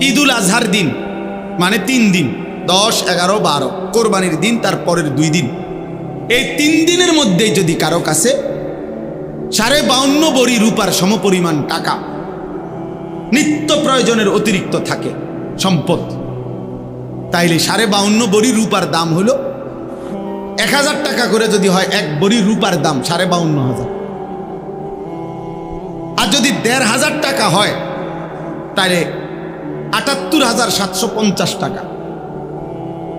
ঈদুল আজহার দিন মানে 3 দিন, 10, 11, 12 কোরবানির দিন, তারপরের 2 দিন, এই 3 দিনের মধ্যেই যদি কারো কাছে 52.5 ভরি রূপার সমপরিমাণ টাকা নিত্য প্রয়োজনের অতিরিক্ত থাকে সম্পদ, তাইলে 52.5 ভরি রূপার দাম হলো 1000 টাকা করে যদি হয়, 1 ভরি রূপার দাম 52,500। আর যদি 1,500 টাকা হয় তাহলে 78,750 টাকা,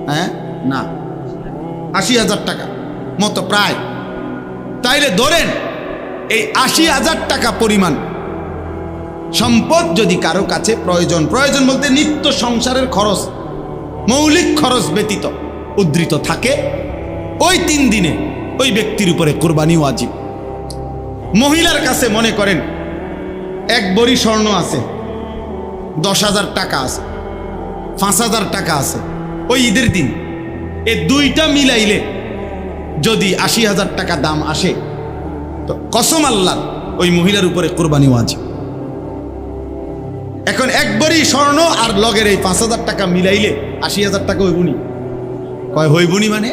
হ্যাঁ না 80,000 টাকা মতো প্রায়। তাইলে ধরেন এই 80,000 টাকা পরিমাণ সম্পদ যদি কারো কাছে প্রয়োজন বলতে নিত্য সংসারের খরচ, মৌলিক খরচ ব্যতীত উদ্ধৃত থাকে, ওই 3 দিনে ওই ব্যক্তির উপরে কোরবানি ওয়াজিব। মহিলার কাছে মনে করেন 1 ভরি স্বর্ণ আছে, 10,000 টাকা আছে, 5,000 টাকা আছে, ওই ঈদের দিন এই 2টা মিলাইলে যদি 80,000 টাকা দাম আসে, তো কসম আল্লাহ ওই মহিলার উপরে কোরবানি ওয়াজিব। এখন 1 ভরি স্বর্ণ আর লগের এই 5,000 টাকা মিলাইলে 80,000 টাকা হইবনি, কয় হইবনি মানে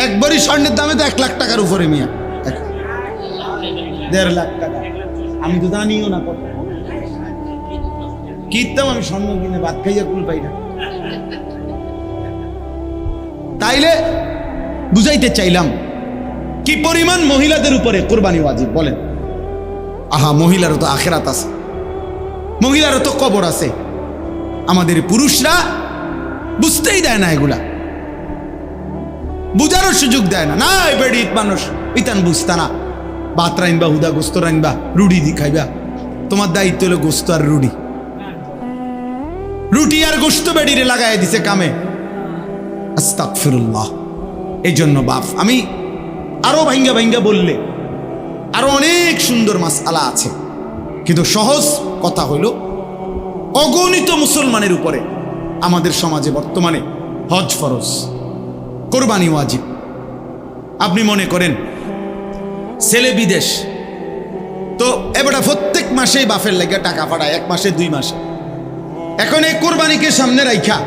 1 ভরি স্বর্ণের দামে তো 1 লাখ টাকার উপরে মিয়া, 1.5 লাখ টাকা। আমি তো জানিও না কত কিনতাম, আমি স্বর্ণ কিনে ভাত খাইয়া কুল পাই না। তাইলে বুঝাইতে চাইলাম কি পরিমাণ মহিলাদের উপরে কোরবানি ওয়াজিব বলেন। আহা, মহিলারও তো আখেরাত আছে, মহিলারও তো কবর আছে। আমাদের পুরুষরা বুঝতেই দেয় না, এগুলা বুঝারও সুযোগ দেয় না। না বেড়ি মানুষ ইতান বুঝতা না, ভাত রাইনবা, হুদা গোস্ত রাইনবা, রুটি দি খাইবা, তোমার দায়িত্ব হলো গোস্ত আর রুটি, রুটি আর গোস্ত বেডিরে লাগাই দিছে কামে। আস্তাগফিরুল্লাহ। এই জন্য বাপ, আমি আরো ভাঙ্গা ভাঙ্গা বললে আরো অনেক সুন্দর মাসআলা আছে, কিন্তু সহজ কথা হইল অগণিত মুসলমানের উপরে আমাদের সমাজে বর্তমানে হজ ফরজ, কোরবানি ওয়াজিব। আপনি মনে করেন ছেলে বিদেশ, তো এবারে প্রত্যেক মাসেই বাপের লাগে টাকা পাঠায়, 1 মাসে 2 মাসে। এখন এই কোরবানিকে সামনে রাইখা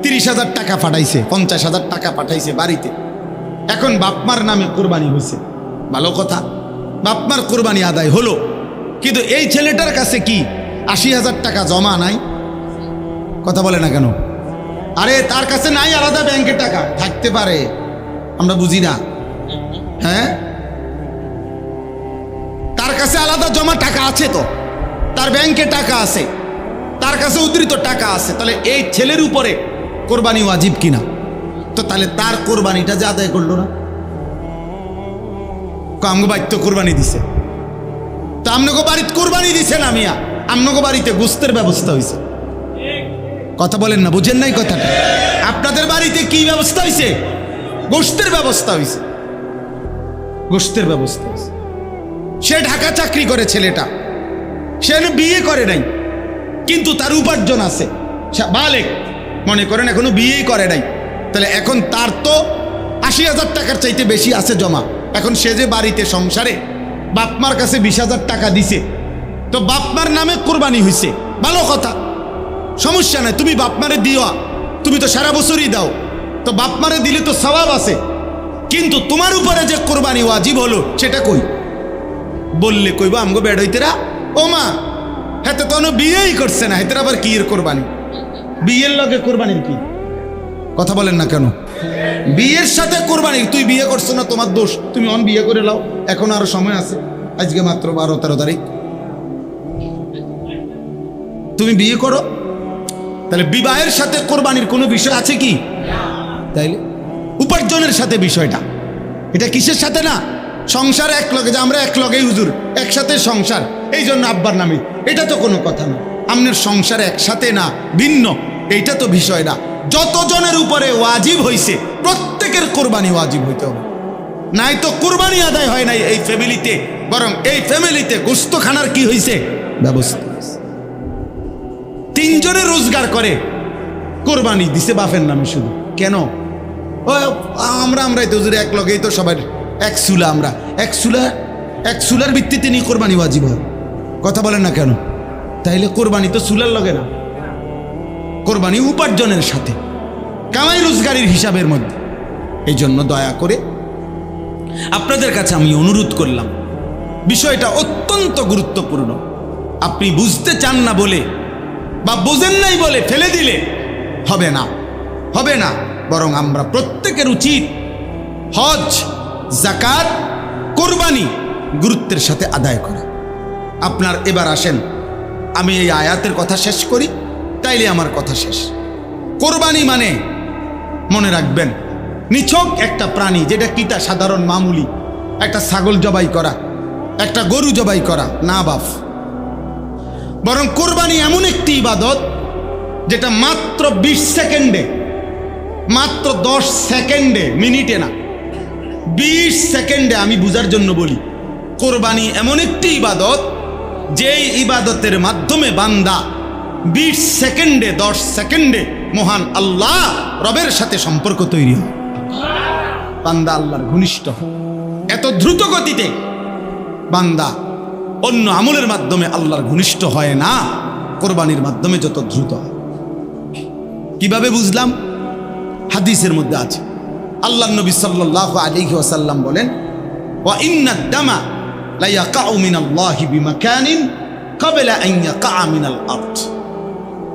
30,000 টাকা পাঠাইছে, 50,000 টাকা পাঠাইছে বাড়িতে। এখন বাপমার নামে কোরবানি হয়েছে, ভালো কথা, বাপমার কোরবানি আদায় হলো, কিন্তু এই ছেলেটার কাছে কি 80,000 টাকা জমা নাই? কথা বলে না কেন? আরে তার কাছে নাই আলাদা ব্যাংকে টাকা, থাকতে পারে, আমরা বুঝি না। হ্যাঁ, তার কাছে আলাদা জমা টাকা আছে, তো তার ব্যাংকে টাকা আছে, তার কাছে উদ্ধৃত টাকা আছে। তাহলে এই ছেলের উপরে কোরবানি ওয়াজিব কিনা? তো তাহলে তার কোরবানিটা যে আদায় করলো না, আমগো বাড়িতে কোরবানি দিছে, তো আমনগো বাড়িতে কোরবানি দিছে না মিয়া, আমনগো বাড়িতে গোস্তের ব্যবস্থা হয়েছে। কথা বলেন না, বুঝেন নাই কথাটা? আপনাদের বাড়িতে কি ব্যবস্থা হয়েছে? গোস্তের ব্যবস্থা হয়েছে, গোস্তের ব্যবস্থা হয়েছে। সে ঢাকা চাকরি করে ছেলেটা, সে বিয়ে করে নাই, কিন্তু তার উপার্জন আছে, বালেক মনে করেন এখনো বিয়েই করে নাই। তাহলে এখন তার তো 80,000 টাকার চাইতে বেশি আছে জমা। এখন সে যে বাড়িতে সংসারে বাপমার কাছে 20,000 টাকা দিছে, তো বাপমার নামে কোরবানি হয়েছে, ভালো কথা, সমস্যা নাই, তুমি বাপমারে দিও, তুমি তো সারা বছরই দাও, তো বাপমারে দিলে তো সওয়াব আছে। কিন্তু তোমার উপরে যে কোরবানি ওয়াজিব হলো সেটা কই? বললে কইবা আমগো বেড হইতেরা, ও মা হেতে তো বিয়েই করছে না, হেতের আবার কি এর কোরবানি? বিয়ের লগে কোরবানির কি? কথা বলেন না কেন? বিয়ের সাথে কোরবানি, তুই বিয়ে করছো না তোমার দোষ, তুমি অন বিয়ে করে লাও, এখন আরো সময় আছে, আজকে মাত্র 12-13 তারিখ, তুমি বিয়ে করো। তাহলে বিবাহের সাথে কোরবানির কোনো বিষয় আছে কি? তাইলে উপার্জনের সাথে বিষয়টা, এটা কিসের সাথে না? সংসার এক লগে, যে আমরা এক লগেই হুজুর একসাথে সংসার, এই জন্য আব্বার নামে, এটা তো কোনো কথা না। আপনার সংসার একসাথে না, ভিন্ন, এইটা তো বিষয় না। যতজনের উপরে ওয়াজিব হইছে প্রত্যেকের কোরবানি ওয়াজিব হইতে হবে, নাই তো কোরবানি আদায় হয় নাই এই ফ্যামিলিতে, বরং এই ফ্যামিলিতে গোস্ত খানার কি হইছে ব্যবস্থা। 3 জনে রোজগার করে, কোরবানি দিছে বাপের নামে শুধু, কেন? আমরাই তো হুজুর এক লগেই তো সবার এক চুলা, আমরা এক চুলার ভিত্তিতে নিয়ে কোরবানি ওয়াজিব হয়। কথা বলেন না কেন? তাইলে কোরবানি তো চুলার লগে না, কোরবানি উপার্জনের সাথে, কামাই রোজগারির হিসাবের মধ্যে। এই জন্য দয়া করে আপনাদের কাছে আমি অনুরোধ করলাম, বিষয়টা অত্যন্ত গুরুত্বপূর্ণ। আপনি বুঝতে চান না বলে বা বোঝেন নাই বলে ফেলে দিলে হবে না, হবে না। বরং আমরা প্রত্যেকের উচিত হজ, যাকাত, কোরবানি গুরুত্বের সাথে আদায় করা। আপনার এবার আসেন, আমি এই আয়াতের কথা শেষ করি, তাইলে আমার কথা শেষ। কোরবানি মানে মনে রাখবেন নিছক একটা প্রাণী, যেটা কিতা সাধারণ মামুলি একটা ছাগল জবাই করা, একটা গরু জবাই করা না বাপ। বরং কোরবানি এমন একটি ইবাদত যেটা মাত্র 20 সেকেন্ডে, মাত্র 10 সেকেন্ডে, মিনিটে না, 20 সেকেন্ডে, আমি বুঝার জন্য বলি, কোরবানি এমন একটি ইবাদত যেই ইবাদতের মাধ্যমে বান্দা 20 সেকেন্ডে, 10 সেকেন্ডে মহান আল্লাহ রবের সাথে সম্পর্ক তৈরি হয়, বান্দা আল্লাহর ঘনিষ্ঠ হয়। এত দ্রুত গতিতে বান্দা অন্য আমলের মাধ্যমে আল্লাহর ঘনিষ্ঠ হয় না, কোরবানির মাধ্যমে যত দ্রুত হয়। কিভাবে বুঝলাম? হাদিসের মধ্যে আছে, আল্লাহর নবী সাল্লাল্লাহু আলাইহি ওয়াসাল্লাম বলেন, ওয়া ইন্নাদ দামা লা ইয়াকাউ মিনাল্লাহি বিমাকানিন ক্বাবলা আন ইয়াকা মিনাল আরদ।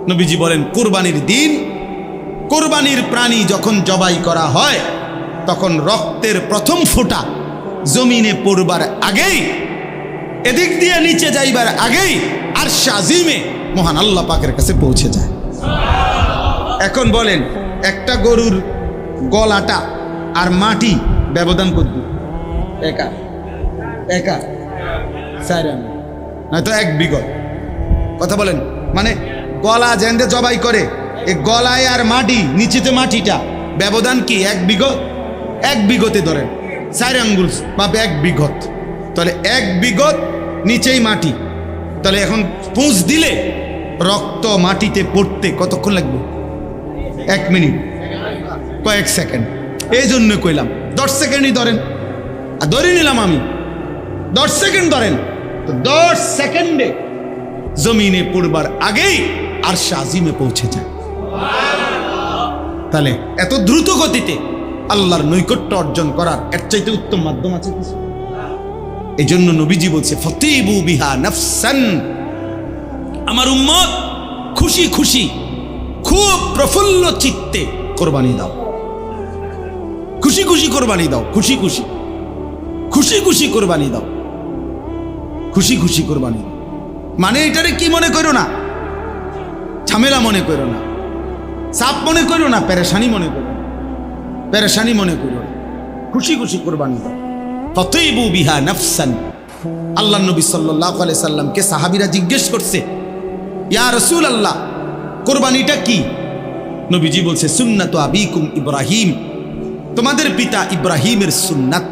নবীজি বলেন, কুরবানির দিন, কুরবানির প্রাণী যখন জবাই করা হয়, তখন রক্তের প্রথম ফোঁটা জমিনে পড়বার আগেই, এদিক দিয়ে নিচে যাইবার আগেই আরশে আজিমে মহান আল্লাহ পাকের কাছে পৌঁছে যায়। এখন বলেন, একটা গরুর গলাটা আর মাটি ব্যবধান কত দূর? একা একা 4 আনা, নয়তো 1 বিঘত। কথা বলেন, মানে গলা জেন্দে জবাই করে, এই গলায় আর মাটি, নিচেতে মাটিটা ব্যবধান কি? 1 বিঘত। 1 বিঘতে ধরেন 4 আঙ্গুল বা 1 বিঘত, তাহলে 1 বিঘত নিচেই মাটি। তাহলে এখন পুঁজ দিলে রক্ত মাটিতে পড়তে কতক্ষণ লাগবে? 1 মিনিট, কয়েক সেকেন্ড। এই জন্য কইলাম 10 সেকেন্ডই ধরেন, আর ধরে নিলাম আমি 10 সেকেন্ড ধরেন, তো 10 সেকেন্ডে জমিনে পড়বার আগেই আরশে আজিমে পৌঁছে যায়। তাহলে এত দ্রুত গতিতে আল্লাহর নৈকট্য অর্জন করার এর চাইতে উত্তম মাধ্যম আছে কিছু? এই জন্য নবীজি বলছে, ফতিবু বিহা নাফসান, আমার উম্মত খুশি খুশি, খুব প্রফুল্ল চিত্তে কোরবানি দাও, খুশি খুশি কোরবানি দাও, খুশি খুশি, খুশি খুশি কোরবানি দাও, খুশি খুশি কোরবানি দাও। মানে এটারে কি মনে করো না, ঝামেলা মনে করো না, চাপ মনে করো না, পেরেশানি মনে করো না, পেরেশানি মনে করো না, খুশি খুশি কোরবানি দাও। ফতিবু বিহা নাফসান। আল্লাহ নবী সাল্লাল্লাহু আলাইহি সাল্লামকে সাহাবীরা জিজ্ঞেস করছে, ইয়া রাসূলুল্লাহ, কোরবানিটা কি? নবীজি বলছে, সুন্নাতু আবিকুম ইব্রাহিম, তোমাদের পিতা ইব্রাহিমের সুন্নাত।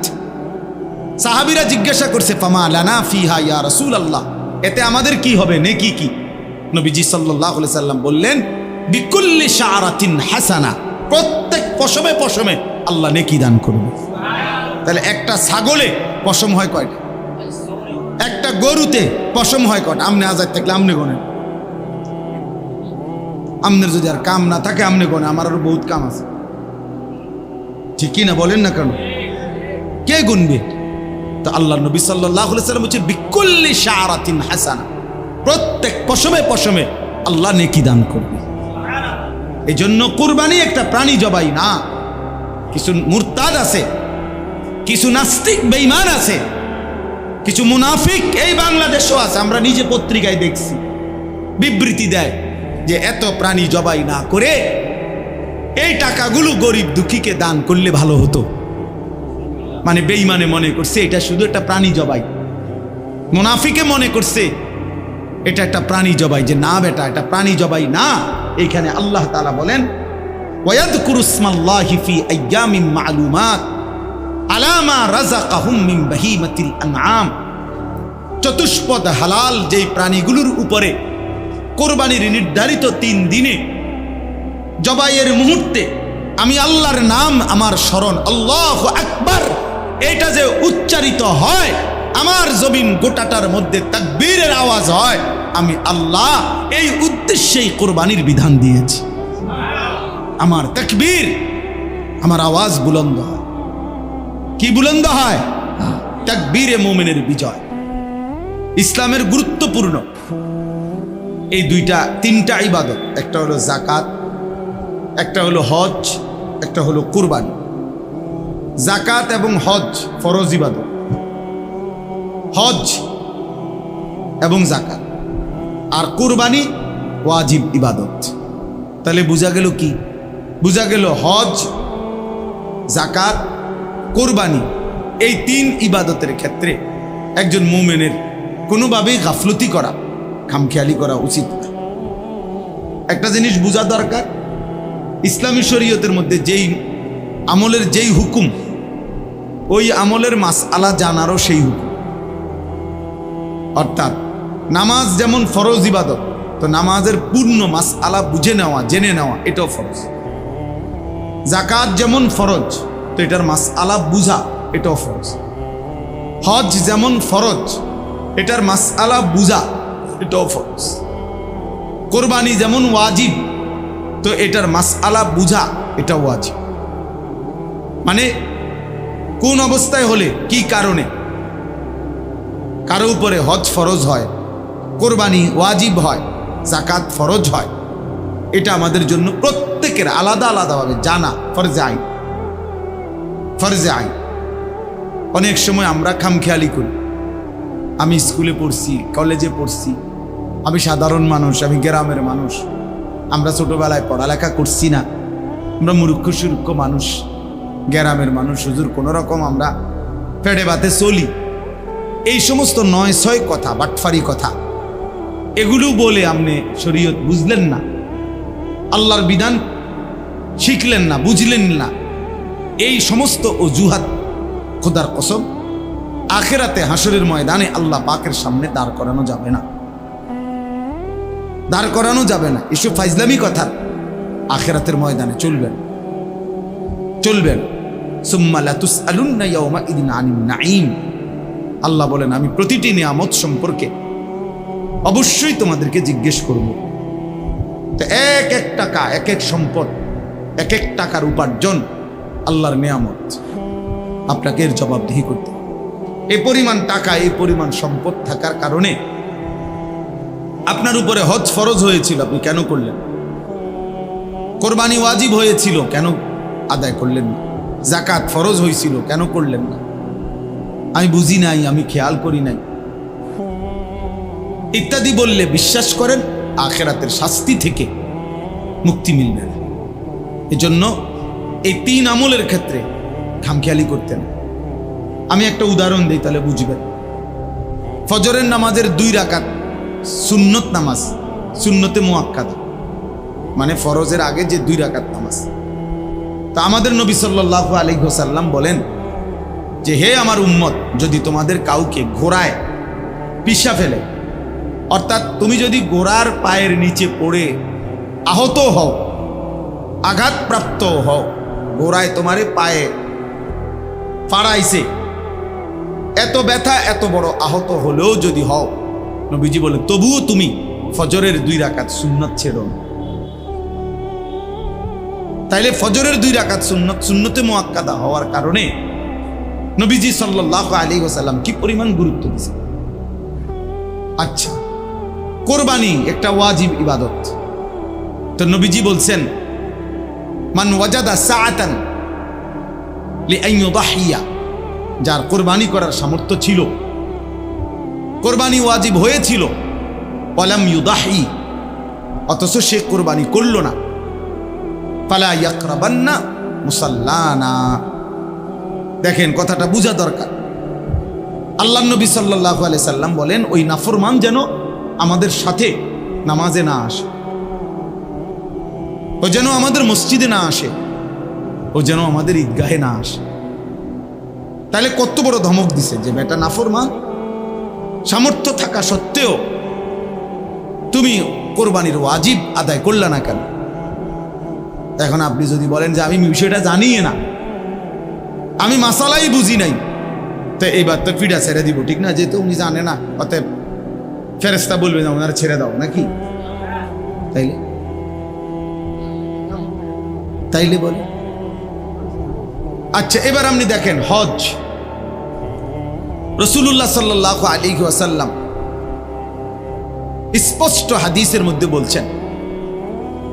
সাহাবীরা জিজ্ঞাসা করছে, ফামা লানা ফিহা ইয়া রাসূলুল্লাহ, এতে আমাদের কি হবে, নেকি কি? নবীজি সাল্লাল্লাহু আলাইহি সাল্লাম বললেন, বিকুল্লি শাআরাতিন হাসানা, প্রত্যেক পশমে পশমে আল্লাহ নেকি দান করবে। তাহলে একটা ছাগলে পশম হয় কয়টা? একটা গরুতে পশম হয় কয়টা? আমনে আজাদ থাকলে আমনে গোনেন, আমনের যদি আর কাম না থাকে আমনে গোনে, আমার আরো বহুত কাম আছে, ঠিক কি না? বলেন না কেন? কে গুনবে? তো আল্লাহ নবী সাল্লাল্লাহু আলাইহি সাল্লাম বলছে, বিকুল্লি শাআরাতিন হাসানা, প্রত্যেক পশমে পশমে আল্লাহ নেকি দান করবে। এই জন্য কুরবানি একটা প্রাণী জবাই না। কিছু মুরতাদ আছে, কিছু নাস্তিক বেঈমান আছে, কিছু মুনাফিক এই বাংলাদেশও আছে, আমরা নিজে পত্রিকায় দেখছি, বিবৃতি দেয় যে এত প্রাণী জবাই না করে এই টাকাগুলো গরিব দুঃখীকে দান করলে ভালো হতো। মানে বেঈমানে মনে করছে এটা শুধু একটা প্রাণী জবাই, মুনাফিকে মনে করছে এটা একটা প্রাণী জবাই, যে না বেটা, এটা প্রাণী জবাই না। এইখানে আল্লাহ তাআলা বলেন, ওয়ায়াযকুরু ইসমাল্লাহি ফি আইয়ামিন মা'লুমাত আলা মা রাযাকাহুম মিন বাহিমাতিল আনআম, চতুষ্পদ হালাল যেই প্রাণীগুলোর উপরে কোরবানির নির্ধারিত 3 দিনে জবাইয়ের মুহূর্তে আমি আল্লাহর নাম, আমার স্মরণ, আল্লাহু আকবার, এটা যে উচ্চারিত হয়, আমার জমিন গোটাটার মধ্যে তাকবীরের আওয়াজ হয়, আমি আল্লাহ এই উদ্দেশ্যেই কোরবানির বিধান দিয়েছি। আমার তাকবীর, আমার আওয়াজ বুলন্দ হয়। কি বুলন্দ হয়? তাকবীরে মুমিনের বিজয়। ইসলামের গুরুত্বপূর্ণ এই তিনটা ইবাদত, একটা হলো যাকাত, একটা হলো হজ, একটা হলো কুরবানি। যাকাত এবং হজ ফরজ ইবাদত, হজ এবং যাকাত, আর কুরবানি ওয়াজিব ইবাদত। তাহলে বোঝা গেল কি? বোঝা গেল হজ, যাকাত, কুরবানি এই তিন ইবাদতের ক্ষেত্রে একজন মুমিনের কোনোভাবেই গাফলতি করা, খামখেয়ালি করা উচিত না। একটা জিনিস বোঝা দরকার, ইসলামী শরীয়তের মধ্যে যেই আমলের যেই হুকুম, ওই আমলের মাসআলা জানারও সেই হুকুম। অর্থাৎ নামাজ যেমন ফরজ ইবাদত, তো নামাজের পূর্ণ মাসআলা বুঝে নেওয়া, জেনে নেওয়া এটাও ফরজ। যাকাত যেমন ফরজ, তো এটার মাসআলা বুঝা এটাও ফরজ। হজ যেমন ফরজ, এটার মাসআলা বুঝা এটাও ফরজ। কোরবানি যেমন ওয়াজিব, তো এটার মাসআলা বুঝা এটা ওয়াজিব। মানে কোন অবস্থায় হলে কি কারণে কারো উপরে হজ ফরজ হয়, কোরবানি ওয়াজিব হয়, যাকাত ফরজ হয়, এটা আমাদের জন্য প্রত্যেকের আলাদা আলাদাভাবে জানা ফরজে আইন। ফরজে আইন। অনেক সময় আমরা খামখেয়ালি করি। আমি স্কুলে পড়ছি, কলেজে পড়ছি, আমি সাধারণ মানুষ, আমি গ্রামের মানুষ, আমরা ছোটবেলায় পড়ালেখা করছি না, আমরা মূর্খ সুরুক্ষ মানুষ, গ্রামের মানুষ, হুজুর কোনো রকম আমরা পেটে ভাতে চলি। এই সমস্ত ৯-৬ কথা, বাটফারি কথা, এগুলো বলে আপনি শরীয়ত বুঝলেন না, আল্লাহর বিধান শিখলেন না, বুঝলেন না। এই সমস্ত অজুহাত খোদার কসম আখিরাতে হাসরের ময়দানে আল্লাহ পাকের সামনে দাঁড় করানো যাবে না, দাঁড় করানো যাবে না। এসব ফাইজলামি কথা আখিরাতের ময়দানে চলবেন চলবেন। সুম্মা লাতুসআলুন্না ইয়াওমাইদিন আনিন নাঈম। আল্লাহ বলেন, আমি প্রতিটি নিয়ামত সম্পর্কে অবশ্যই তোমাদেরকে জিজ্ঞেস করব। তো এক এক টাকা, এক এক সম্পদ, এক এক টাকার উপার্জন আল্লাহর নিয়ামত, আপনাকে এর জবাবদিহি করতে। এই পরিমাণ টাকা, এই পরিমাণ সম্পদ থাকার কারণে আপনার উপরে হজ ফরজ হয়েছিল, আপনি কেন করলেন? কোরবানি ওয়াজিব হয়েছিল, কেন আদায় করলেন না? যাকাত ফরজ হয়েছিল, কেন করলেন না? আমি বুঝি নাই, আমি খেয়াল করি নাই, ইত্যাদি বললে বিশ্বাস করেন আখিরাতের শাস্তি থেকে মুক্তি মিলবে না। এজন্য এই তিন আমলের ক্ষেত্রে খামখেয়ালি করতেন। আমি একটা উদাহরণ দিই, তাহলে বুঝবেন। ফজরের নামাজের 2 রাকাত সুন্নত নামাজ, সুন্নতে মুআক্কাদা, মানে ফরজের আগে যে 2 রাকাত নামাজ। তা আমাদের নবী সাল্লাল্লাহু আলাইহি ওয়াসাল্লাম বলেন যে, হে আমার উম্মত, যদি তোমাদের কাউকে ঘোড়ায় পিষা ফেলে, অর্থাৎ তুমি যদি ঘোড়ার পায়ের নিচে পড়ে আহত হও, আঘাতপ্রাপ্ত হও, ঘোড়ায় তোমারে পায়ে ফাড়াইছে, এত ব্যথা, এত বড় আহত হলেও যদি হও, নবীজি বলে তবুও তুমি ফজরের 2 রাকাত সুন্নত ছেড়ো না। তাইলে ফজরের 2 রাকাত সুন্নত, সুন্নতে মুআক্কাদা হওয়ার কারণে নবীজি সাল্লাল্লাহু আলাইহি ওয়াসাল্লাম কি পরিমাণ গুরুত্ব দিয়েছেন। আচ্ছা, কোরবানি একটা ওয়াজিব ইবাদত। তো নবীজি বলছেন, মান ওয়াজাদা সাআতান লিআন ইউদাহিয়া, যার কোরবানি করার সামর্থ্য ছিল, কোরবানি ওয়াজিব হয়েছিল, ওয়ালাম ইউদাহি, অথচ সে কোরবানি করল না, ফালা ইয়াকরাবান্না মুসাল্লানা। দেখেন, কথাটা বোঝা দরকার। আল্লাহর নবী সাল্লাল্লাহু আলাইহি সাল্লাম বলেন, ওই নাফরমান যেন আমাদের সাথে নামাজে না আসে, ও যেন আমাদের মসজিদে না আসে, ও যেন আমাদের ঈদগাহে না আসে। তাহলে কত বড় ধমক দিছে যে বেটা নাফরমান, সামর্থ্য থাকা সত্ত্বেও তুমি কোরবানির ওয়াজিব আদায় করলা না কেন? এখন আপনি যদি বলেন যে আমি বিষয়টা জানি না, আমি মাসালাই বুঝি নাই, তো এইবার তো ফিডা ছেড়ে দিব, ঠিক না? যেহেতু উনি জানে না, অতএব ফেরেশতা বলবে না ওনারা ছেড়ে দাও নাকি? তাইলে তাইলে বলে। আচ্ছা, এবার আপনি দেখেন হজ। রাসূলুল্লাহ সাল্লাল্লাহু আলাইহি ওয়াসাল্লাম স্পষ্ট হাদিসের মধ্যে বলছেন,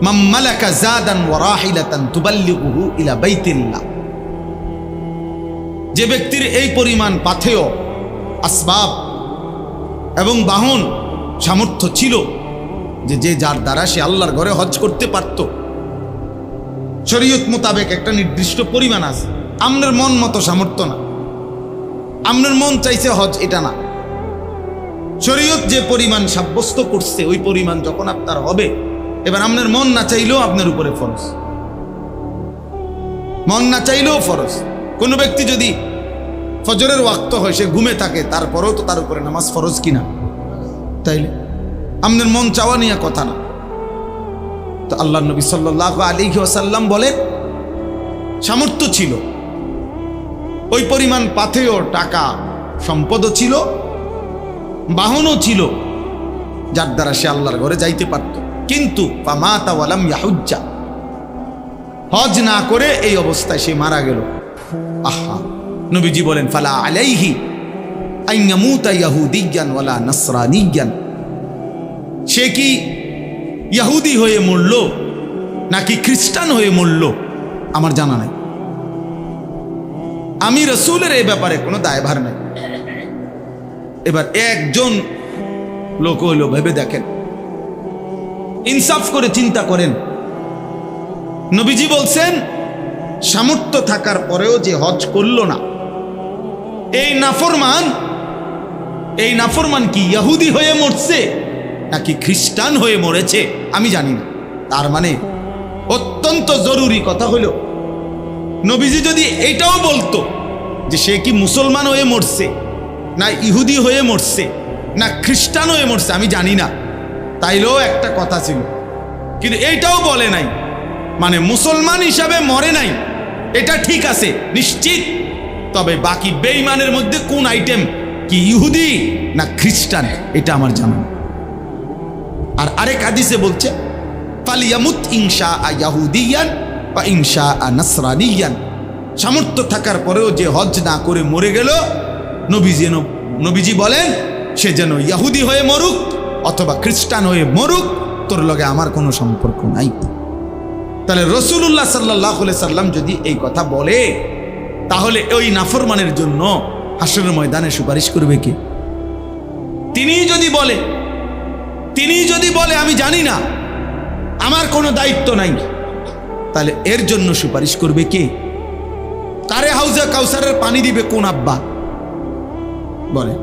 মান মালাকা জাদান ওয়া রাহিলাতান তুবাল্লিগুহু ইলা বাইতিল্লাহ। যে ব্যক্তির এই পরিমাণ পাথেয়, আসবাব এবং বাহন সামর্থ্য ছিল যে যার দ্বারা সে আল্লাহর ঘরে হজ করতে পারত। শরীয়ত মোতাবেক একটা নির্দিষ্ট পরিমাণ আছে, আপনার মন মতো সামর্থ্য না, আপনার মন চাইছে হজ, এটা না। শরীয়ত যে পরিমাণ সাব্যস্ত করছে ওই পরিমাণ যখন আপনার হবে, এবার আপনার মন না চাইলেও আপনার উপরে ফরজ, মন না চাইলেও ফরজ। কোনো ব্যক্তি যদি ফজরের ওয়াক্ত হয়, সে ঘুমে থাকে, তারপরেও তো তার উপরে নামাজ ফরজ কিনা? তাইলে আপনার মন চাওয়া নিয়ে কথা না। তো আল্লাহ নবী সাল্লাল্লাহু আলাইহি ওয়াসাল্লাম বলেন, সামর্থ্য ছিল, ওই পরিমাণ পাথেয় টাকা সম্পদও ছিল, বাহনও ছিল, যার দ্বারা সে আল্লাহর ঘরে যাইতে পারত। কিন্তু ফামাতা ওয়ালাম ইয়াহুজ্জা, হজ না করে এই অবস্থায় সে মারা গেল। আহা, নবীজি বলেন, ফালা আলাইহি আন ইয়ামুতা ইয়াহুদিয়ান ওয়ালা নাসরানিয়ান। সে কি ইহুদি হয়ে মরল নাকি খ্রিস্টান হয়ে মরল আমার জানা নাই। আমি রাসূলের এই ব্যাপারে কোনো দায়ভার নাই। এবার একজন লোক হইল, ভেবে দেখেন, ইনসাফ করে চিন্তা করেন। নবীজি বলছেন, সামর্থ্য থাকার পরেও যে হজ করল না, এই নাফরমান কি ইহুদি হয়ে মরছে নাকি খ্রিস্টান হয়ে মরেছে আমি জানি না। তার মানে অত্যন্ত জরুরি কথা হলো, নবীজি যদি এইটাও বলতো যে সে কি মুসলমান হয়ে মরছে না ইহুদি হয়ে মরছে না খ্রিস্টান হয়ে মরছে আমি জানি না, তাইলেও একটা কথা ছিল। কিন্তু এইটাও বলে নাই, মানে মুসলমান হিসাবে মরে নাই, এটা ঠিক আছে নিশ্চিত, তবে বাকি বেঈমানের মধ্যে কোন আইটেম, কি ইহুদি না খ্রিস্টান, এটা আমার জানা। আর আরেক হাদিসে বলছে, ফালিয়ামুত ইনশা ইয়াহুদিয়ান বা ইনশা নাসরানিয়ান। সামর্থ্য থাকার পরেও যে হজ না করে মরে গেল, নবীজি বলেন সে যেন ইহুদি হয়ে মরুক অথবা খ্রিস্টান হয়ে মরুক, তোর লগে আমার কোনো সম্পর্ক নাই। তাহলে রাসূলুল্লাহ সাল্লাল্লাহু আলাইহি সাল্লাম যদি এই কথা বলে, তাহলে ওই নাফরমানের জন্য হাসরের ময়দানে সুপারিশ করবে কে? তিনি যদি বলে আমি জানি না, আমার কোনো দায়িত্ব নাই, তাহলে এর জন্য সুপারিশ করবে কে? তারে হাউজে কাউসারের পানি দিবে কোন আব্বা? বলে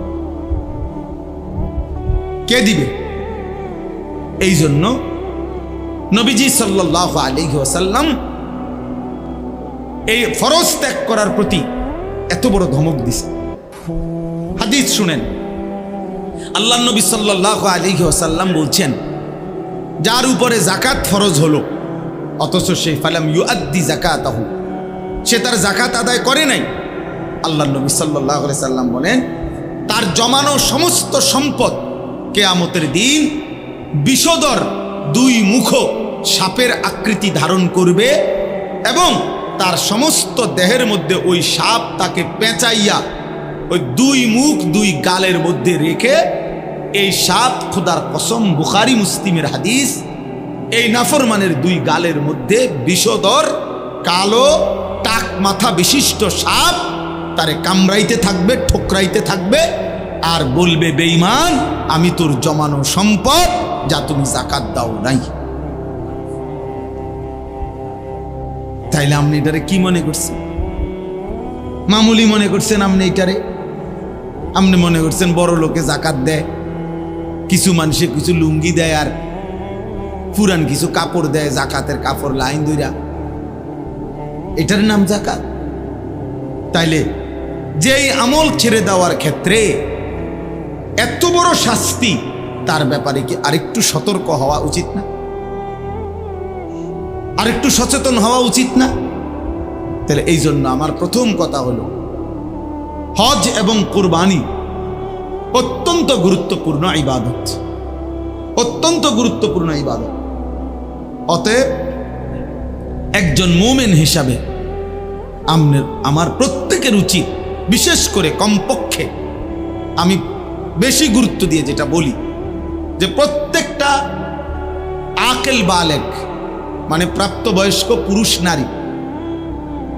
কে দিবে? এই জন্য নবীজি সাল্লাল্লাহু আলাইহি ওয়াসাল্লাম এই ফরজ ত্যাগ করার প্রতি এত বড় ধমক দিছে। হাদিস শুনেন, আল্লাহ নবী সাল্লাল্লাহু আলাইহি ওয়াসাল্লাম বলছেন, যার উপরে যাকাত ফরজ হলো অথচ সে ফালাম ইউআদ্দি যাকাতাহু, সে তার যাকাত আদায় করে নাই, আল্লাহ নবী সাল্লাল্লাহু আলাইহি সাল্লাম বলেন, তার জমানো সমস্ত সম্পদ কিয়ামতের দিন বিষধর দুই মুখ সাপের আকৃতি ধারণ করবে এবং তার সমস্ত দেহের মধ্যে ওই সাপ তাকে পেঁচাইয়া ওই দুই মুখ দুই গালের মধ্যে রেখে, এই সাপ, খোদার কসম, বুখারী মুসলিমের হাদিস, এই নাফরমানের দুই গালের মধ্যে বিষধর কালো টাক মাথা বিশিষ্ট সাপ তারে কামড়াইতে থাকবে, ঠোকরাইতে থাকবে আর বলবে, বেঈমান, আমি তোর জমানো সম্পদ যা তুমি যাকাত দাও নাই। তাইলে আপনি এটারে কি মনে করছেন? মামুলি মনে করছেন আপনি এটারে? আপনি মনে করছেন বড় লোকে যাকাত দেয়, কিছু মানুষে কিছু লুঙ্গি দেয় আর পুরান কিছু কাপড় দেয়, যাকাতের কাপড় লাইন ধইরা, এটার নাম যাকাত? তাইলে যেই আমল ছেড়ে দেওয়ার ক্ষেত্রে এত বড় শাস্তি, তার ব্যাপারে কি আরেকটু সতর্ক হওয়া উচিত না? আরেকটু সচেতন হওয়া উচিত না? তাহলে এই জন্য আমার প্রথম কথা হলো, হজ এবং কুরবানি অত্যন্ত গুরুত্বপূর্ণ ইবাদত, অত্যন্ত গুরুত্বপূর্ণ ইবাদত। অতএব একজন মুমিন হিসাবে আমার প্রত্যেকের উচিত, বিশেষ করে কমপক্ষে আমি বেশি গুরুত্ব দিয়ে যেটা বলি, যে প্রত্যেকটা আকেল বালেক মানে প্রাপ্তবয়স্ক পুরুষ নারী,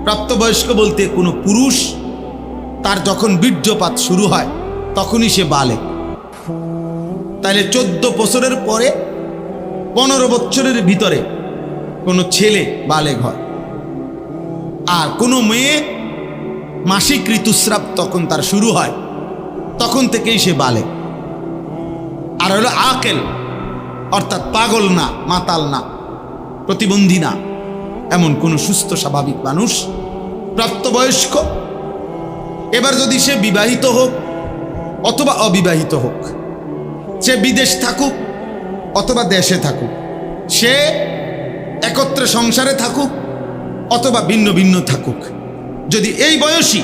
প্রাপ্তবয়স্ক বলতে কোনো পুরুষ তার যখন বীর্যপাত শুরু হয় তখনই সে বালেক। তাহলে 14 বছরের পরে 15 বছরের ভিতরে কোনো ছেলে বালেক হয়, আর কোনো মেয়ে মাসিক ঋতুস্রাব তখন তার শুরু হয়, তখন থেকেই সে বালেক। আর হলো আকেল, অর্থাৎ পাগল না, মাতাল না, প্রতিবন্ধী না, এমন কোন সুস্থ স্বাভাবিক মানুষ প্রাপ্তবয়স্ক। এবার যদি সে বিবাহিত হোক অথবা অবিবাহিত হোক, সে বিদেশ থাকুক অথবা দেশে থাকুক, সে একত্রে সংসারে থাকুক অথবা ভিন্ন ভিন্ন থাকুক, যদি এই বয়সী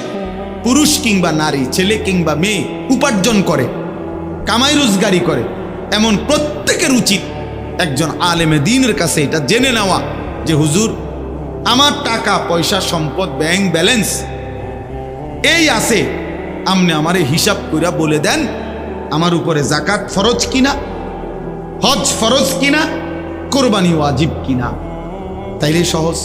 পুরুষ কিংবা নারী, ছেলে কিংবা মেয়ে উপার্জন করে, কামাই রোজগারি করে, এমন প্রত্যেকের উচিত একজন আলেমে দ্বীনের কাছে এটা জেনে নেওয়া যে হুজুর, আমার টাকা পয়সা সম্পদ ব্যাংক ব্যালেন্স এই আছে, আপনি আমারে হিসাব করে বলে দেন আমার উপরে জাকাত ফরজ কিনা, হজ ফরজ কিনা, কোরবানি ওয়াজিব কিনা। তাইলে সহজ।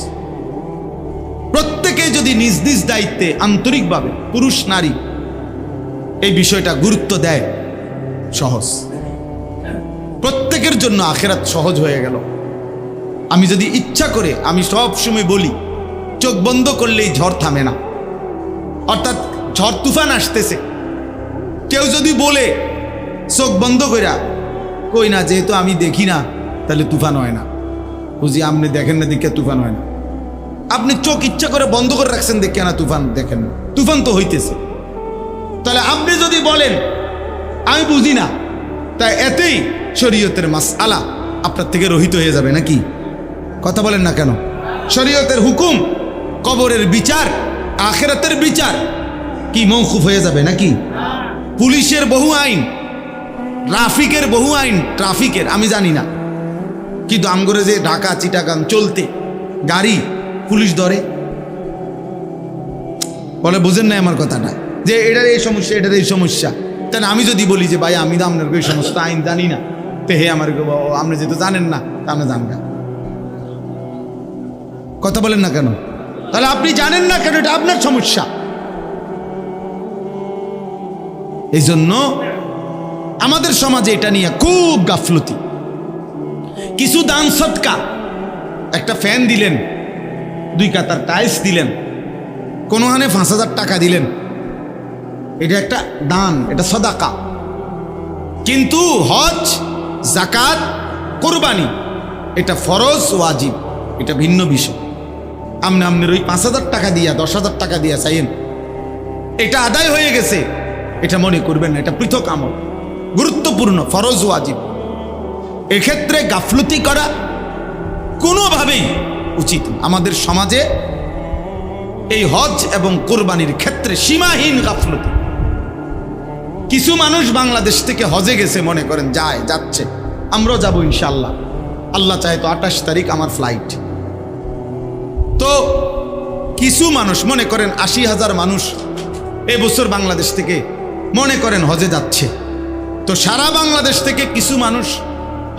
প্রত্যেকে যদি নিজ নিজ দায়িত্বে আন্তরিকভাবে পুরুষ নারী এই বিষয়টা গুরুত্ব দেয়, সহজ, প্রত্যেকের জন্য আখিরাত সহজ হয়ে গেল। আমি যদি ইচ্ছা করে, আমি সব সময় বলি, চোখ বন্ধ করলেই ঝড় থামে না, অর্থাৎ ঝড় তুফান আসতেছে, কেউ যদি বলে চোখ বন্ধ কইরা কই না, যেহেতু আমি দেখি না তাহলে তুফান হয় না, বুঝি আপনি দেখেন না দেখে তুফান হয় না। আপনি চোখ ইচ্ছা করে বন্ধ করে রাখছেন দেখে না তুফান দেখেন না, তুফান তো হইতেছে। তাহলে আপনি যদি বলেন আমি বুঝি না, তাই এতেই শরীয়তের মাসআলা আপনার থেকে রহিত হয়ে যাবে নাকি? কথা বলেন না কেন? শরীয়তের হুকুম, কবরের বিচার, আখিরাতের বিচার কি মওকুফ হয়ে যাবে নাকি? পুলিশের বহু আইন, ট্রাফিকের বহু আইন, ট্রাফিকের আমি জানি না, কিন্তু আমগরে যে ঢাকা চিটাগাং চলতে গাড়ি পুলিশ ধরে, বলে বুঝেন না আমার কথাটা, যে এটার এই সমস্যা, এটার এই সমস্যা। তাই আমি যদি বলি যে ভাই আমি তো আপনার ওই সমস্ত আইন জানি না, তো হে আমার আপনি যেহেতু জানেন না তা আপনি জানবেন। কথা বলেন না কেন? তাহলে আপনি জানেন না কেন, এটা আপনার সমস্যা। এই জন্য আমাদের সমাজে এটা নিয়ে খুব গাফলতি। কিছু দান সদকা, একটা ফ্যান দিলেন, 2 কাতার টাইলস দিলেন, কোনোখানে 5,000 টাকা দিলেন, এটা একটা দান, এটা সদাকা। কিন্তু হজ, জাকাত, কোরবানি এটা ফরজ ওয়াজিব, এটা ভিন্ন বিষয়। আপনার ওই 5,000 টাকা দিয়া 10,000 টাকা দিয়া চাইেন, এটা আদায় হয়ে গেছে, এটা মনে করবেন না, এটা পৃথক আমল, গুরুত্বপূর্ণ, ফরজ ওয়াজিব। এক্ষেত্রে গাফলতি করা কোনোভাবেই উচিত। আমাদের সমাজে এই হজ এবং কোরবানির ক্ষেত্রে সীমাহীন গাফলতি। কিছু মানুষ বাংলাদেশ থেকে হজে গেছে, মনে করেন যাচ্ছে, আমরাও যাবো ইনশাআল্লাহ, আল্লাহ চায় তো 28 তারিখ আমার ফ্লাইট। তো কিছু মানুষ মনে করেন 80,000 মানুষ এবছর বাংলাদেশ থেকে মনে করেন হজে যাচ্ছে। তো সারা বাংলাদেশ থেকে কিছু মানুষ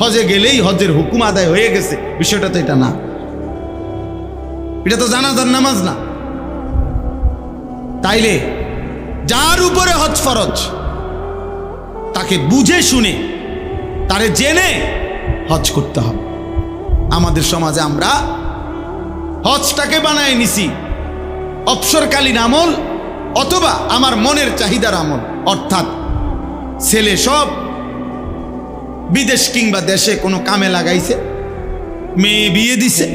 হজে গেলেই হজের হুকুম আদায় হয়ে গেছে, বিষয়টা তো এটা না, এটা তো জানাজার নামাজ না। তাইলে যার উপরে হজ ফরজ তাকে বুঝে শুনে, তারে জেনে হজ করতে হবে। আমাদের সমাজে আমরা হজটাকে বানায় নিছি অবসরকালীন আমল অথবা আমার মনের চাহিদার আমল, অর্থাৎ ছেলে সব বিদেশ কিংবা দেশে কোনো কামে লাগাইছে, মেয়ে বিয়ে দিছে,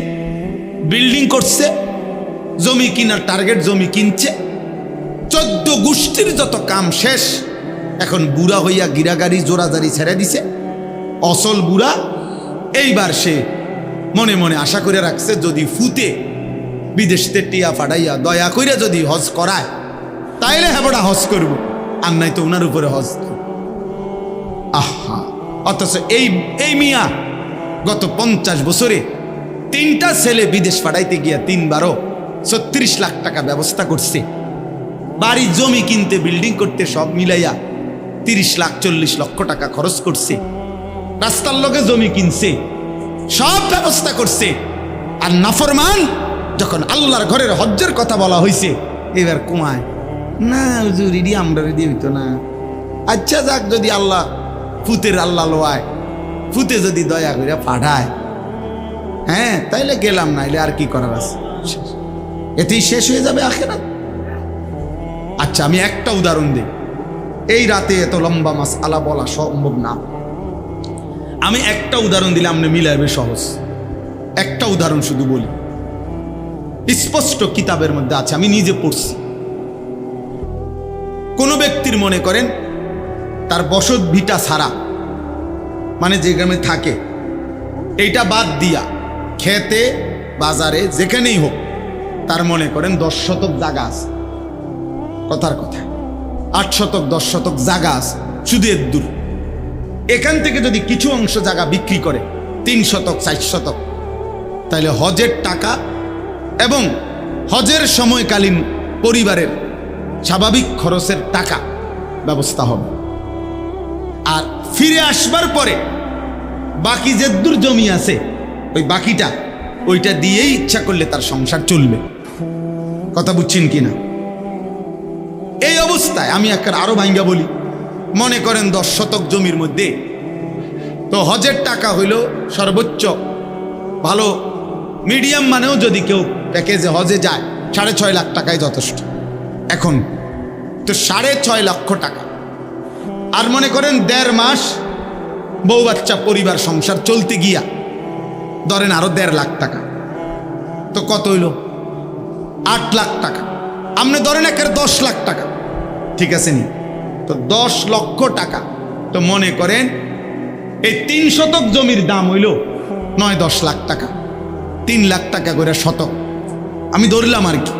বিল্ডিং করছে, জমি কিনার টার্গেট, জমি কিনছে, 14 গোষ্ঠীর যত কাম শেষ। এখন বুড়া হইয়া গিরাগাড়ি জোরাজারি ছেড়ে দিছে, অসল বুড়া। এইবার সে মনে মনে আশা করে রাখছে যদি ফুতে বিদেশতে টিয়া ফাটাইয়া দয়া কইরা যদি হজ করায় তাইলে হ্যাঁ বড়া হজ করব, আর নাই তো ওনার উপরে হজ। আহা, অথচ এই এই মিয়া গত 50 বছরে 3টা ছেলে বিদেশ পাঠাইতে গিয়া 3বারও 36 লাখ টাকা ব্যবস্থা করছে। বাড়ি জমি কিনতে বিল্ডিং করতে সব মিলাইয়া 30 লাখ 40 লক্ষ টাকা খরচ করছে। রাস্তার লগে জমি কিনছে, সব ব্যবস্থা করছে। আর নাফরমান যখন আল্লাহর ঘরের হজ্জের কথা বলা হয়েছে, এবার কুমায় না হুজুর ইডি আমরা রেডি হইতো না। আচ্ছা যাক, যদি আল্লাহ ফুতের আল্লাহ লোয়ায়, ফুতে যদি দয়া করে পাঠায়, হ্যাঁ তাইলে গেলাম, না এলে আর কি করার আছে, এতেই শেষ হয়ে যাবে আখিরাত। আচ্ছা আমি একটা উদাহরণ দিই, এই রাতে এত লম্বা মাসআলা বলা সম্ভব না, আমি একটা উদাহরণ দিলে আপনি মিলাবে সহজ। একটা উদাহরণ শুধু বলি, স্পষ্ট কিতাবের মধ্যে আছে, আমি নিজে পড়ছি। কোন ব্যক্তির মনে করেন তার বসত ভিটা ছাড়া, মানে যে গ্রামে থাকে এইটা বাদ দিয়া খেতে বাজারে যেখানেই হোক, তার মনে করেন 10 শতক জায়গা আছে, কথার কথা 8 শতক 10 শতক জায়গা আছে, শুধু এর দূর। এখান থেকে যদি কিছু অংশ জায়গা বিক্রি করে 3 শতক 4 শতক, তাহলে হজের টাকা এবং হজের সময়কালীন পরিবারের স্বাভাবিক খরচের টাকা ব্যবস্থা হবে। আর ফিরে আসবার পরে বাকি যে দূর জমি আছে, ওই বাকিটা ওইটা দিয়েই ইচ্ছা করলে তার সংসার চলবে। কথা বুঝছেন কিনা? এই অবস্থায় আমি একটা আরো ভাঙ্গা বলি, মনে করেন 10 শতক জমির মধ্যে তো হজের টাকা হইল সর্বোচ্চ ভালো মিডিয়াম, মানেও যদি কেউ প্যাকেজে হজে যায় 6.5 লাখ টাকায় যথেষ্ট। এখন তো 6.5 লক্ষ টাকা, আর মনে করেন 1.5 মাস বউ বাচ্চা পরিবার সংসার চলতে গিয়া ধরেন আরো 1.5 লাখ টাকা, তো কত হইল 8 লাখ টাকা। আপনি ধরেন একের 10 লাখ টাকা, ঠিক আছে নি? তো 10 লক্ষ টাকা, তো মনে করেন এই 3 শতক জমির দাম হইল 9-10 লাখ টাকা, 3 লাখ টাকা করে শতক, আমি ধরলাম আর কি।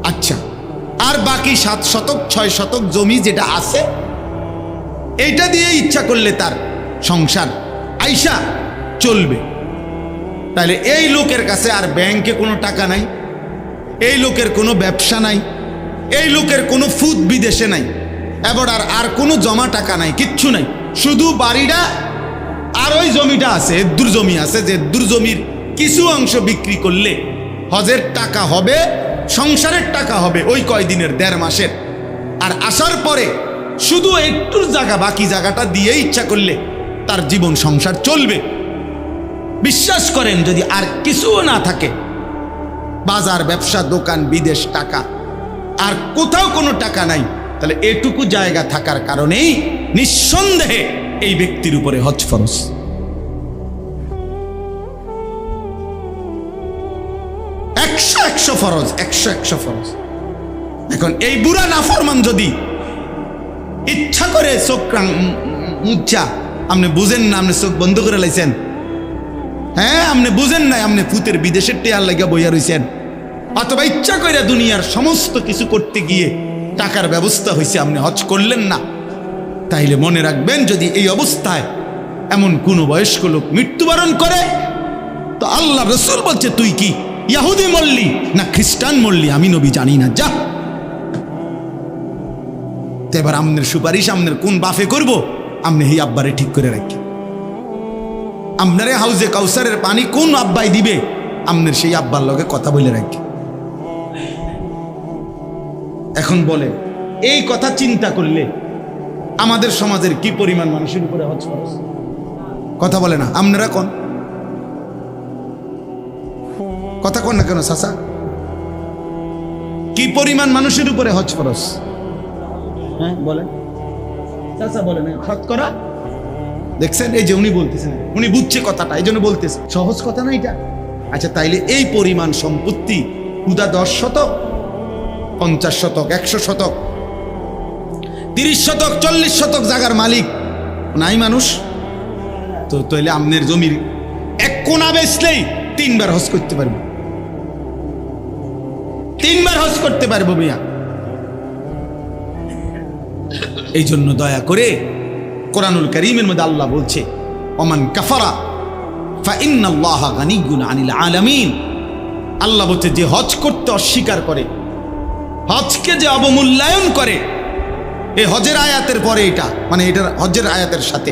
আচ্ছা, আর বাকি 7 শতক 6 শতক জমি যেটা আছে, এইটা দিয়ে ইচ্ছা করলে তার সংসার আইসা চলবে। তাহলে এই লোকের কাছে আর ব্যাংকে কোনো টাকা নাই, এই লোকের কোনো ব্যবসা নাই, এই লোকের কোনো ফুদ বিদেশে নাই, এবার আর কোনো জমা টাকা নাই, কিচ্ছু নাই, শুধু বাড়িটা আর ওই জমিটা আছে, এদ্দুর জমি আছে, যে এদ্দুর জমির কিছু অংশ বিক্রি করলে হজের টাকা হবে, সংসারের টাকা হবে ওই কয়দিনের 1.5 মাসের। আর আসার পরে শুধু একটুর জায়গা, বাকি জায়গাটা দিয়ে ইচ্ছা করলে তার জীবন সংসার চলবে। বিশ্বাস করেন যদি আর কিছুও না থাকে, বাজার ব্যবসা দোকান বিদেশ টাকা, আর কোথাও কোনো টাকা নাই, তাহলে এটুকু জায়গা থাকার কারণেই নিঃসন্দেহে এই ব্যক্তির উপরে হজ ফরজ। একশো ফরজ, 100 ফরজ। এখন এই বুড়া নাফরমান যদি ইচ্ছা করে চোখ মুচ্ছা, আপনি বুঝেন না, আপনি চোখ বন্ধ করে লাইছেন, হ্যাঁ আপনি বুঝেন নাই, আপনি ফুতের বিদেশের টেয়ার লাগিয়া বইয়া রইছেন, অথবা ইচ্ছা করে দুনিয়ার সমস্ত কিছু করতে গিয়ে টাকার ব্যবস্থা হয়েছে, আপনি হজ করলেন না, তাইলে মনে রাখবেন যদি এই অবস্থায় এমন কোনো বয়স্ক লোক মৃত্যুবরণ করে, তো আল্লাহ রসুল বলছে তুই কি ইহুদি মরলি না খ্রিস্টান মরলি, আমি নবী জানি না, যা। এবার আমনের সুপারিশ আমনের কোন বাফে করব, আমনে এই আব্বারে ঠিক করে রাখি। আপনারে হাউজে কাউসারের পানি কোন আব্বাই দিবে, আমনের সেই আব্বার লগে কথা বলে রাখি। এখন বলে এই কথা চিন্তা করলে আমাদের সমাজের কি পরিমাণ মানুষের উপরে হজ ফরজ? কথা বলে না আপনারা, কোন কথা কোন না কেন চাচা, কি পরিমাণ মানুষের উপরে হজ ফরজ? হ্যাঁ বলেন চাচা, বলেন। শতকরা দেখছেন, এই যে উনি বলতেছেন, উনি বুঝছে কথাটা, এই জন্য বলতেছে, সহজ কথা না এটা। আচ্ছা তাইলে এই পরিমাণ সম্পত্তি উদা 10 শতক 50 শতক 100 শতক 30 শতক 40 শতক জায়গার মালিক নাই মানুষ, তো তাইলে আমনের জমির 1 কোনা বেচলেই 3 বার হজ করতে পারবো, 3 বার হজ করতে পারবো মিয়া। এই জন্য দয়া করে কোরআনুল কারীমের মধ্যে আল্লাহ বলছে ওমান কাফারা ফাইন্নাল্লাহা গানিয়্যুন আনিল আলামিন। আল্লাহ বলছে যে হজ করতে অস্বীকার করে, হজকে যে অবমূল্যায়ন করে, এই হজের আয়াতের পরে এটা, মানে এটার হজের আয়াতের সাথে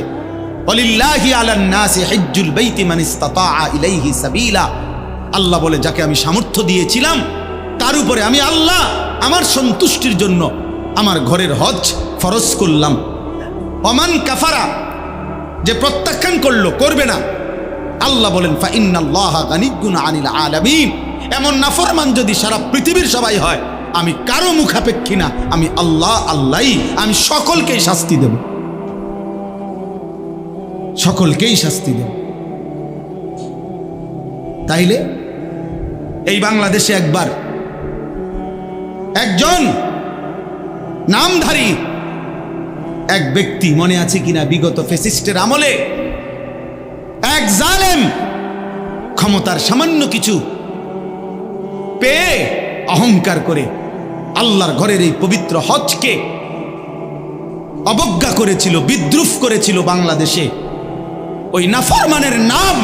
ওয়ালিল্লাহি আলান নাসি হিজ্জুল বাইতি মান ইসতাতাআ ইলাইহি সাবিলা। আল্লাহ বলে যাকে আমি সামর্থ্য দিয়েছিলাম তার উপরে আমি আল্লাহ আমার সন্তুষ্টির জন্য আমার ঘরের হজ ফরজ করলাম। ওমান কাফারা, যে প্রত্যাখ্যান করলো, করবে না, আল্লাহ বলেন ফাইন্নাল্লাহা গানিয়্যুন আনিল আলামিন। এমন নাফরমান যদি সারা পৃথিবীর সবাই হয়, আমি কারো মুখাপেক্ষী না, আমি আল্লাহ আল্লাহই, আমি সকলকেই শাস্তি দেব, সকলকেই শাস্তি দেব। তাইলে এই বাংলাদেশে একবার একজন নামধারী এক ব্যক্তি, মনে আছে কিনা বিগত ফ্যাসিস্টের আমলে এক জালেম ক্ষমতার সামান্য কিছু পেয়ে অহংকার করে আল্লাহর ঘরের এই পবিত্র হজকে অবজ্ঞা করেছিল, বিদ্রুপ করেছিল বাংলাদেশে। ওই নাফরমানের নাম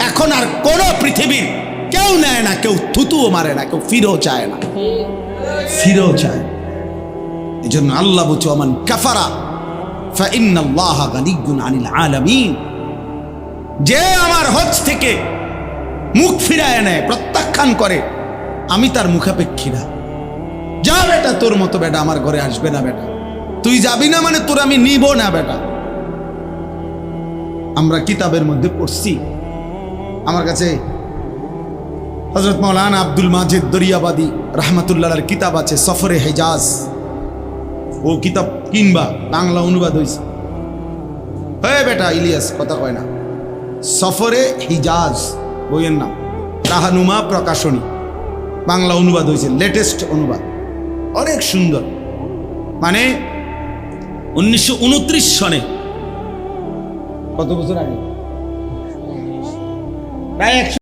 এখন আর কোন পৃথিবীর কেউ নেয় না, কেউ থুতুও মারে না, কেউ ফিরেও চায় না, ফিরেও চায়। এই জন্য আল্লাহ বলছে ওমান কাফারা ফাইন্নাল্লাহা গানিয়্যুন আনিল আলামিন। যে আমার হজ থেকে মুখ ফিরায় নেয়, প্রত্যাখ্যান করে, আমি তার মুখাপেক্ষী না। যা বেটা, তোর মতো বেটা আমার ঘরে আসবে না বেটা, তুই যাবি না মানে তোর আমি নিব না বেটা। আমরা কিতাবের মধ্যে পড়ছি, আমার কাছে হযরত মাওলানা আব্দুল মাজিদ দরিয়াবাদী রাহমাতুল্লাহর কিতাব আছে সফরে হেজাজ। ও কিতাব কিনবা, বাংলা অনুবাদ হয়েছে। হ্যাঁ বেটা ইলিয়াস কথা কয় না, সফরে হিজাজ বইয়ের নাম, রাহানুমা প্রকাশনী, বাংলা অনুবাদ হয়েছে, লেটেস্ট অনুবাদ, অনেক সুন্দর। মানে 1929 সনে, কত বছর আগে, প্রায়